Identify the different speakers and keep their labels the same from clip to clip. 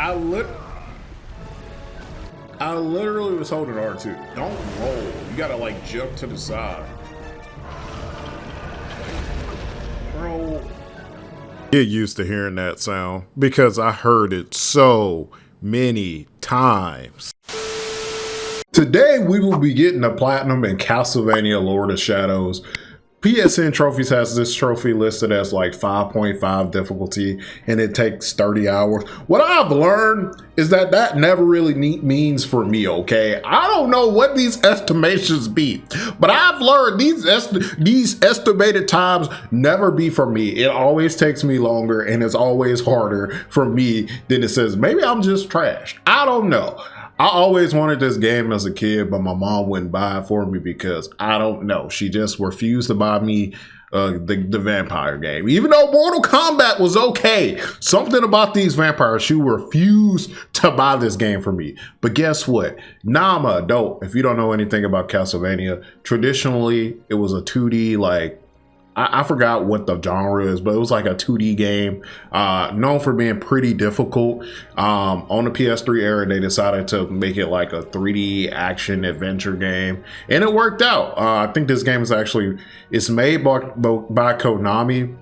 Speaker 1: I literally was holding R2. Don't roll. You gotta like jump to the side. Bro.
Speaker 2: Get used to hearing that sound because I heard it so many times. Today we will be getting a platinum in Castlevania Lord of Shadows. PSN Trophies has this trophy listed as like 5.5 difficulty and it takes 30 hours. What I've learned is that never really means for me, okay? I don't know what these estimations be, but I've learned these estimated times never be for me. It always takes me longer and it's always harder for me than it says. Maybe I'm just trashed. I don't know. I always wanted this game as a kid, but my mom wouldn't buy it for me because I don't know. She just refused to buy me the vampire game. Even though Mortal Kombat was okay, something about these vampires, she refused to buy this game for me. But guess what? Now I'm an adult. If you don't know anything about Castlevania, traditionally it was a 2D like, I forgot what the genre is, but it was like a 2D game, known for being pretty difficult. On the PS3 era, they decided to make it like a 3D action adventure game, and it worked out. I think this game is it's made by Konami,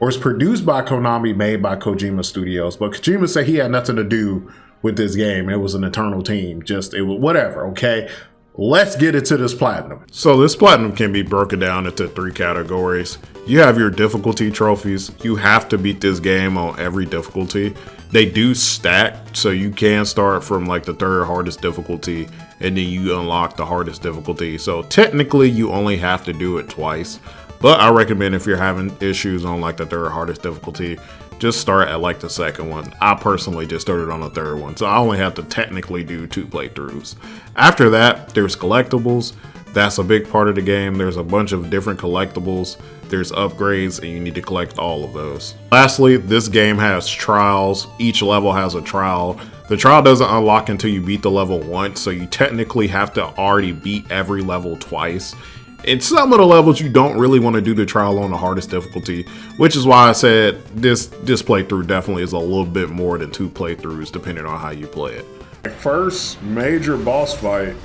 Speaker 2: or it's produced by Konami, made by Kojima Studios. But Kojima said he had nothing to do with this game. It was an internal team. It was whatever. Okay. Let's get into this platinum. So this platinum can be broken down into 3 categories. You have your difficulty trophies. You have to beat this game on every difficulty. They do stack, so you can start from like the 3rd hardest difficulty and then you unlock the hardest difficulty. So technically you only have to do it twice, but I recommend if you're having issues on like the 3rd hardest difficulty, just start at like the 2nd one. I personally just started on the 3rd one, so I only have to technically do 2 playthroughs. After that, there's collectibles. That's a big part of the game. There's a bunch of different collectibles. There's upgrades, and you need to collect all of those. Lastly, this game has trials. Each level has a trial. The trial doesn't unlock until you beat the level once, so you technically have to already beat every level twice. In some of the levels, you don't really want to do the trial on the hardest difficulty, which is why I said this playthrough definitely is a little bit more than 2 playthroughs, depending on how you play it.
Speaker 1: First major boss fight.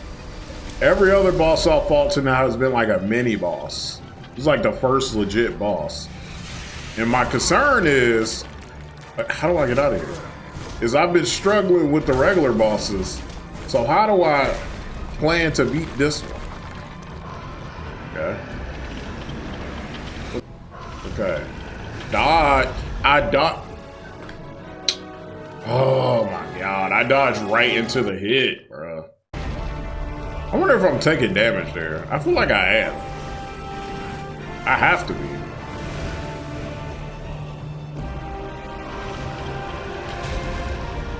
Speaker 1: Every other boss I've fought to now has been like a mini boss. It's like the first legit boss. And my concern is, how do I get out of here? Is I've been struggling with the regular bosses. So how do I plan to beat this one? Okay. Dodge. I dodged. Oh my god. I dodged right into the hit, bro. I wonder if I'm taking damage there. I feel like I am. I have to be.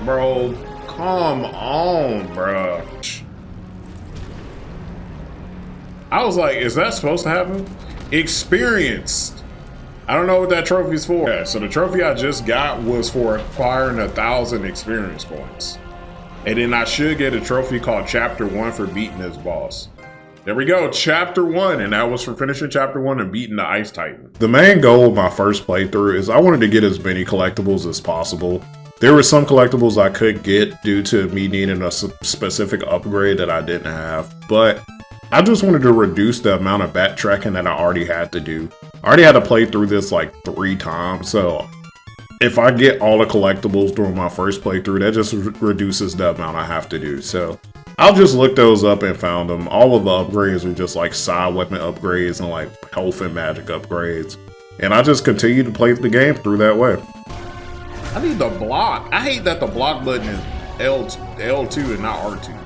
Speaker 1: Bro, come on, bro. I was like, is that supposed to happen? Experienced. I don't know what that trophy's for. Yeah, so the trophy I just got was for acquiring 1,000 experience points. And then I should get a trophy called Chapter 1 for beating this boss. There we go, Chapter 1, and that was for finishing Chapter 1 and beating the Ice Titan. The main goal of my first playthrough is I wanted to get as many collectibles as possible. There were some collectibles I could get due to me needing a specific upgrade that I didn't have, but I just wanted to reduce the amount of backtracking that I already had to do. I already had to play through this like 3 times, so if I get all the collectibles during my first playthrough, that just reduces the amount I have to do. So I'll just look those up and found them. All of the upgrades are just like side weapon upgrades and like health and magic upgrades. And I just continue to play the game through that way. I need the block. I hate that the block button is L2 and not R2.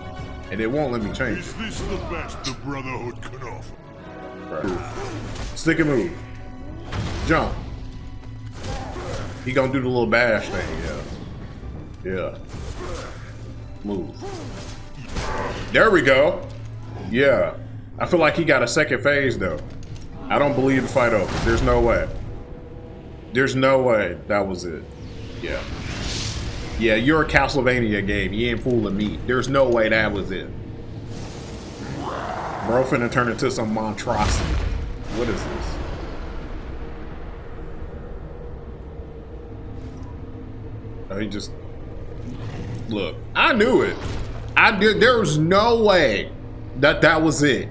Speaker 1: And it won't let me change it.
Speaker 3: Is this the best the Brotherhood can offer?
Speaker 1: Right. Stick and move. Jump. He gonna do the little bash thing, yeah. Yeah. Move. There we go. Yeah. I feel like he got a second phase though. I don't believe the fight over. There's no way. There's no way that was it. Yeah. Yeah, you're a Castlevania game. You ain't fooling me. There's no way that was it. Bro finna turn into some monstrosity. What is this? Oh, he just...
Speaker 2: Look, I knew it. There was no way that was it.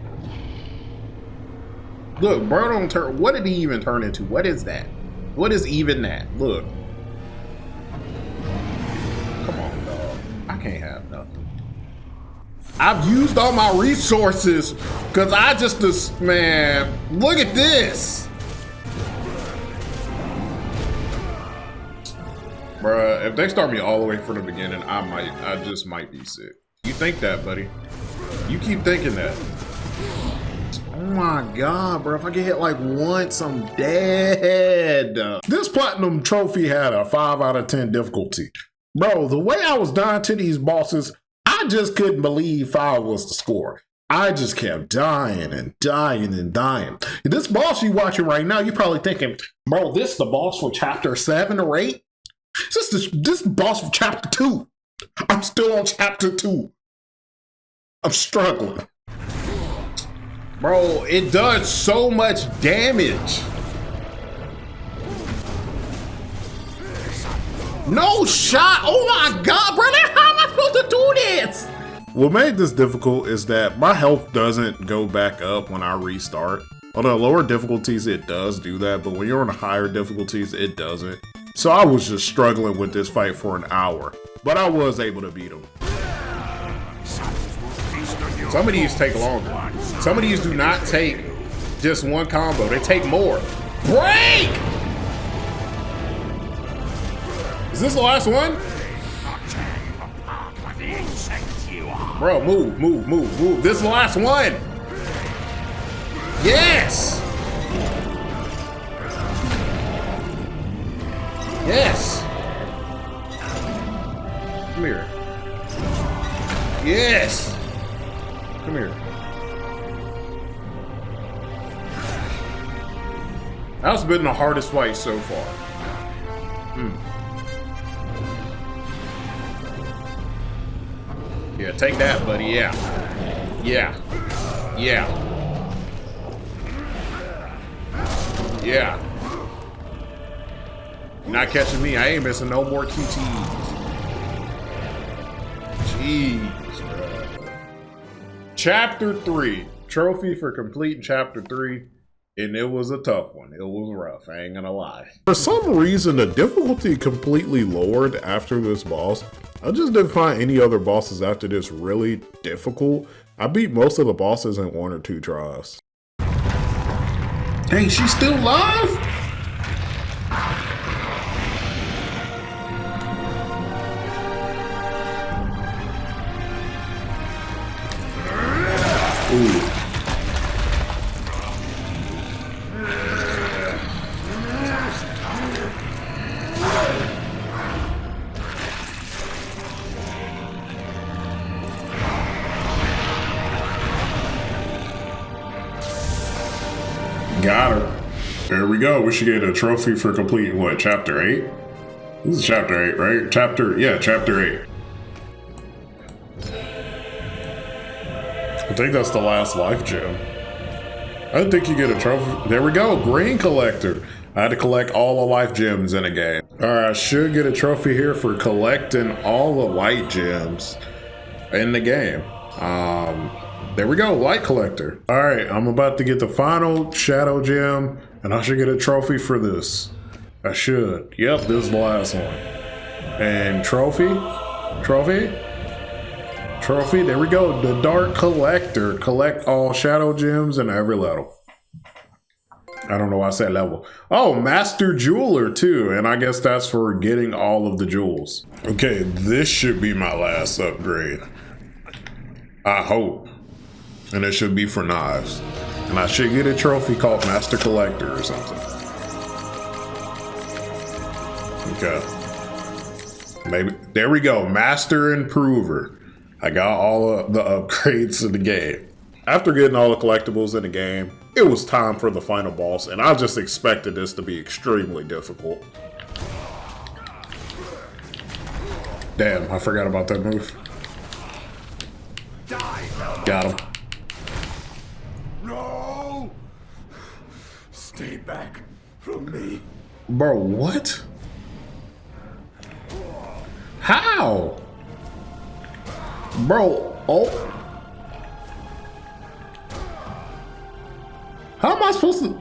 Speaker 2: Look, bro don't turn. What did he even turn into? What is that? What is even that? Look. Come on, dog. I can't have nothing. I've used all my resources because man, look at this. Bruh, if they start me all the way from the beginning, I just might be sick. You think that, buddy? You keep thinking that. Oh my god, bro. If I get hit like once, I'm dead. This platinum trophy had a 5 out of 10 difficulty. Bro, the way I was dying to these bosses, I just couldn't believe 5 was the score. I just kept dying and dying and dying. This boss you watching right now, you're probably thinking, bro, this is the boss for chapter 7 or 8? This is boss for chapter 2. I'm still on chapter 2. I'm struggling. Bro, it does so much damage. No shot. Oh my god, brother. How am I supposed to do this? What made this difficult is that my health doesn't go back up when I restart. On the lower difficulties, it does do that, but when you're on the higher difficulties, it doesn't. So I was just struggling with this fight for an hour, but I was able to beat him.
Speaker 1: Some of these take longer. Some of these do not take just one combo. They take more. Break! Is this the last one? Bro, move. This is the last one. Yes! Yes! Come here. Yes! Come here. That's been the hardest fight so far. Yeah, take that, buddy. Yeah. You're not catching me. I ain't missing no more QTs. Jeez, bro. Chapter 3. Trophy for completing Chapter 3. And it was a tough one. It was rough. I ain't gonna lie.
Speaker 2: For some reason, the difficulty completely lowered after this boss. I just didn't find any other bosses after this really difficult. I beat most of the bosses in 1 or 2 tries. Hey, she's still alive? Ooh.
Speaker 1: Got her. There we go. We should get a trophy for completing what? Chapter 8? This is chapter 8, right? Chapter 8. I think that's the last life gem. I didn't think you get a trophy. There we go. Green collector. I had to collect all the life gems in a game. All right, I should get a trophy here for collecting all the light gems in the game. There we go, light collector. All right, I'm about to get the final shadow gem, and I should get a trophy for this. I should. Yep, this is the last one. And trophy. There we go. The dark collector. Collect all shadow gems in every level. I don't know why I said level. Oh, master jeweler too, and I guess that's for getting all of the jewels. Okay, this should be my last upgrade. I hope. And it should be for knives. And I should get a trophy called Master Collector or something. Okay. Maybe. There we go. Master Improver. I got all of the upgrades in the game. After getting all the collectibles in the game, it was time for the final boss. And I just expected this to be extremely difficult. Damn, I forgot about that move. Got him.
Speaker 3: No! Stay back from me.
Speaker 1: Bro, what? How?
Speaker 2: How? Bro, oh. How am I supposed to?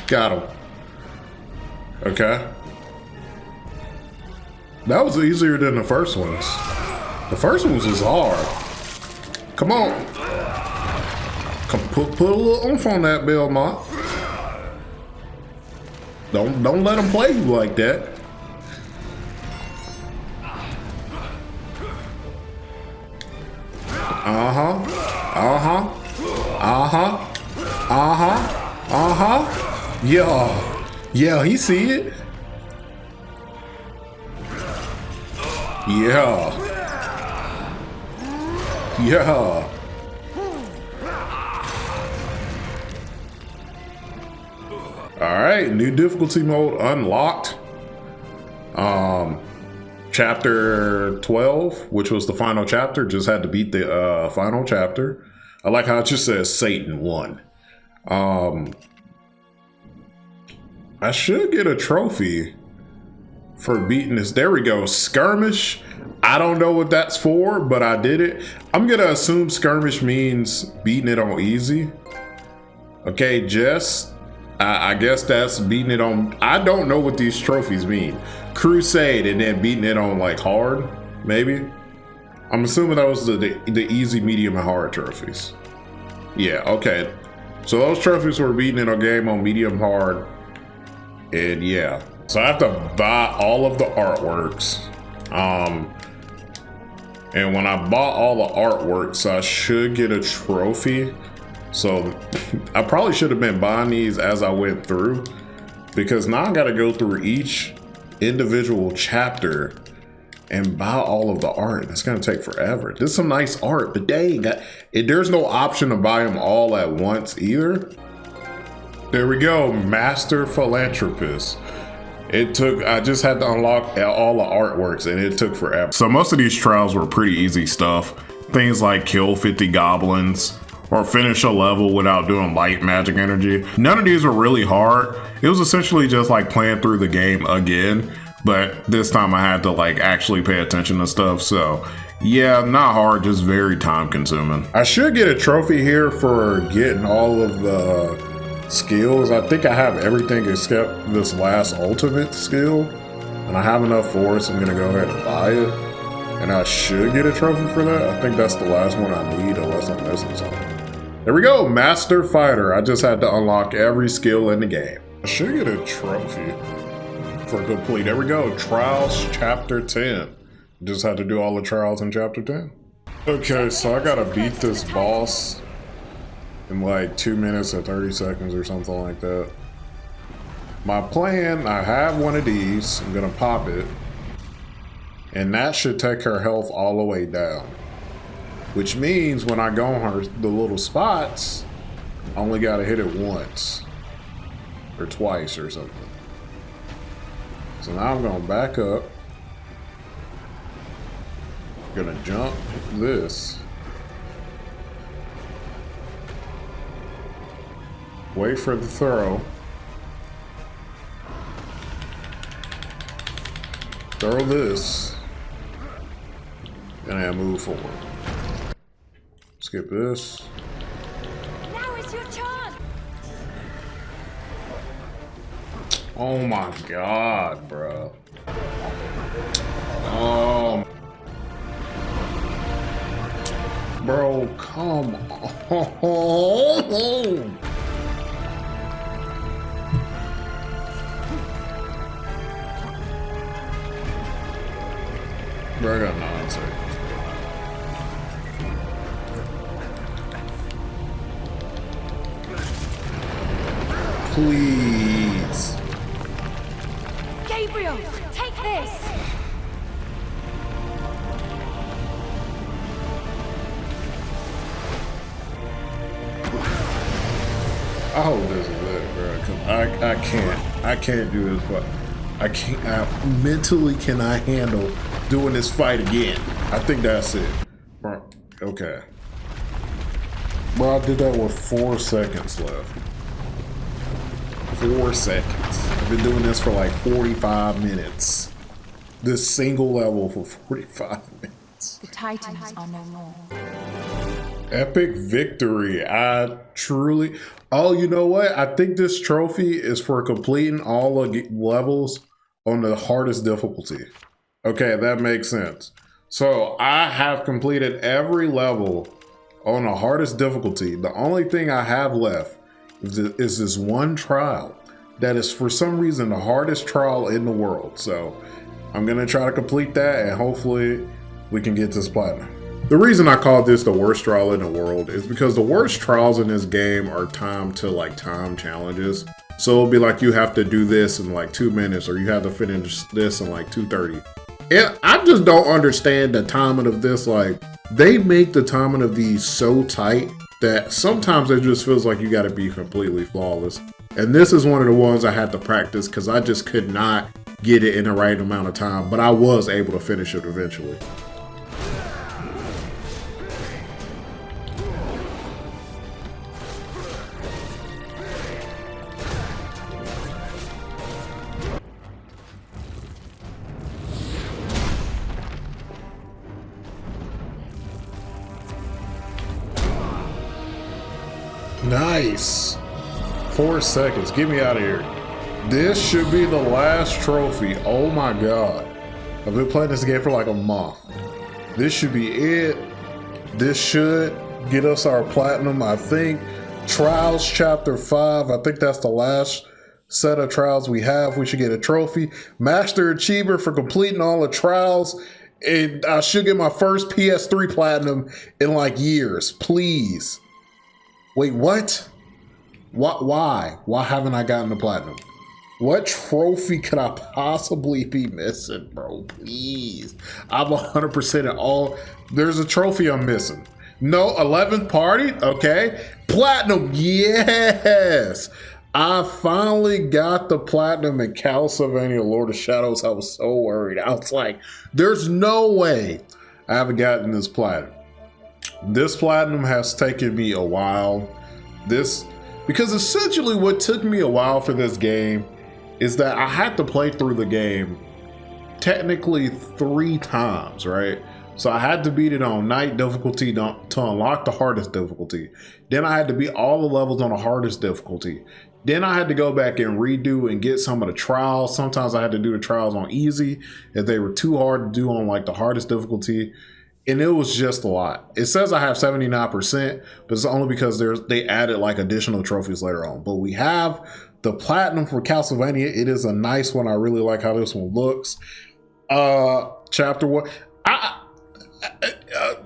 Speaker 2: Got him. Okay. That was easier than the first ones. The first ones was hard. Come on. Come put a little oomph on that, Belmont. Don't let him play you like that. Yeah, he see it. Yeah. All right, new difficulty mode unlocked. Chapter 12, which was the final chapter, just had to beat the final chapter. I like how it just says Satan won. I should get a trophy for beating this. There we go. Skirmish. I don't know what that's for, but I did it. I'm gonna assume skirmish means beating it on easy. Okay, Jess. I guess that's beating it on. I don't know what these trophies mean. Crusade and then beating it on like hard, maybe. I'm assuming that was the easy, medium, and hard trophies. Yeah, okay. So those trophies were beating it on game on medium, hard, and yeah. So I have to buy all of the artworks. And when I bought all the artworks, I should get a trophy. So I probably should have been buying these as I went through, because now I got to go through each individual chapter and buy all of the art. It's going to take forever. There's some nice art, but dang, there's no option to buy them all at once either. There we go, Master Philanthropist. I just had to unlock all the artworks and it took forever. So most of these trials were pretty easy stuff. Things like kill 50 goblins or finish a level without doing light magic energy. None of these were really hard. It was essentially just like playing through the game again, but this time I had to like actually pay attention to stuff. So yeah, not hard, just very time consuming. I should get a trophy here for getting all of the skills. I think I have everything except this last ultimate skill, and I have enough for it, so I'm gonna go ahead and buy it, and I should get a trophy for that. I think that's the last one I need, unless I'm missing something. There we go, Master Fighter. I just had to unlock every skill in the game. I should get a trophy for complete. There we go, Trials Chapter 10. Just had to do all the trials in Chapter 10. Okay, so I gotta beat this boss in like 2 minutes or 30 seconds or something like that. My plan, I have one of these. I'm gonna pop it, and that should take her health all the way down, which means when I go on the little spots, I only gotta hit it once or twice or something. So now I'm gonna back up, gonna jump this, wait for the throw, throw this, and I move forward. Skip this.
Speaker 4: Now is your turn.
Speaker 1: Oh my god, bro. Oh, bro, come on. Bro, I got 9 seconds. Please.
Speaker 4: Gabriel, take this.
Speaker 1: I hope this is it, bro. 'Cause I can't do this fight. I mentally cannot handle doing this fight again. I think that's it. Bro, okay.
Speaker 2: Bro, I did that with 4 seconds left.
Speaker 1: 4 seconds. I've been doing this for like 45 minutes. This single level for 45 minutes.
Speaker 4: The Titans are no more.
Speaker 1: Epic victory. I truly... Oh, you know what? I think this trophy is for completing all the levels on the hardest difficulty. Okay, that makes sense. So I have completed every level on the hardest difficulty. The only thing I have left is this one trial that is for some reason the hardest trial in the world. So I'm gonna try to complete that and hopefully we can get this platinum.
Speaker 2: The reason I call this the worst trial in the world is because the worst trials in this game are timed to like time challenges. So it'll be like you have to do this in like 2 minutes or you have to finish this in like 2:30. And I just don't understand the timing of this. Like they make the timing of these so tight that sometimes it just feels like you got to be completely flawless. And this is one of the ones I had to practice because I just could not get it in the right amount of time, but I was able to finish it eventually.
Speaker 1: Nice. 4 seconds. Get me out of here. This should be the last trophy. Oh my god. I've been playing this game for like a month. This should be it. This should get us our platinum, I think. Trials chapter 5. I think that's the last set of trials we have. We should get a trophy. Master Achiever for completing all the trials. And I should get my first PS3 platinum in like years. Please. Wait, what? Why? Why haven't I gotten the platinum? What trophy could I possibly be missing, bro? Please. I'm 100% at all. There's a trophy I'm missing. No, 11th party? Okay. Platinum, yes! I finally got the platinum in Castlevania Lord of Shadows. I was so worried. I was like, there's no way I haven't gotten this platinum. This platinum has taken me a while. Because essentially what took me a while for this game is that I had to play through the game technically 3 times, right? So I had to beat it on night difficulty to unlock the hardest difficulty. Then I had to beat all the levels on the hardest difficulty. Then I had to go back and redo and get some of the trials. Sometimes I had to do the trials on easy if they were too hard to do on like the hardest difficulty. And it was just a lot. It says I have 79%, but it's only because they added like additional trophies later on. But we have the platinum for Castlevania. It is a nice one. I really like how this one looks. Chapter 1.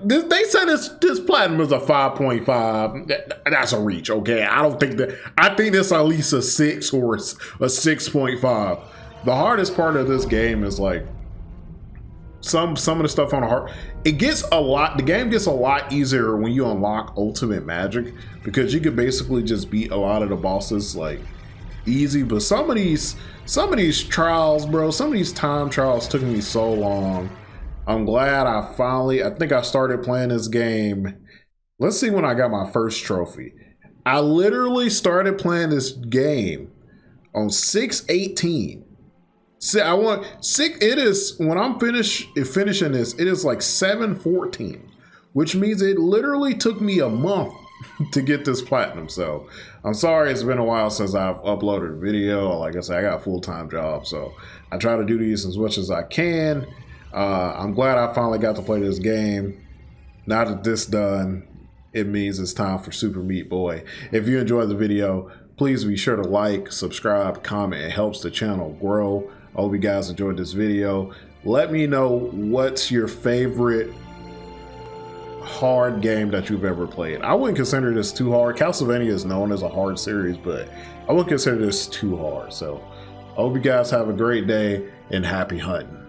Speaker 1: They said this platinum is a 5.5. That's a reach, okay? I don't think that. I think it's at least a 6 or a 6.5. The hardest part of this game is like some of the stuff on the hard. It gets a lot. The game gets a lot easier when you unlock Ultimate Magic because you can basically just beat a lot of the bosses like easy. But some of these trials, bro, some of these time trials took me so long. I'm glad I think I started playing this game. Let's see when I got my first trophy. I literally started playing this game on 6/18. See, it is, when I'm finishing this, it is like 7/14, which means it literally took me a month to get this platinum. So I'm sorry it's been a while since I've uploaded a video. Like I said, I got a full-time job, so I try to do these as much as I can. I'm glad I finally got to play this game. Now that this done, it means it's time for Super Meat Boy. If you enjoyed the video, please be sure to like, subscribe, comment. It helps the channel grow. I hope you guys enjoyed this video. Let me know what's your favorite hard game that you've ever played. I wouldn't consider this too hard. Castlevania is known as a hard series, but I wouldn't consider this too hard. So I hope you guys have a great day and happy hunting.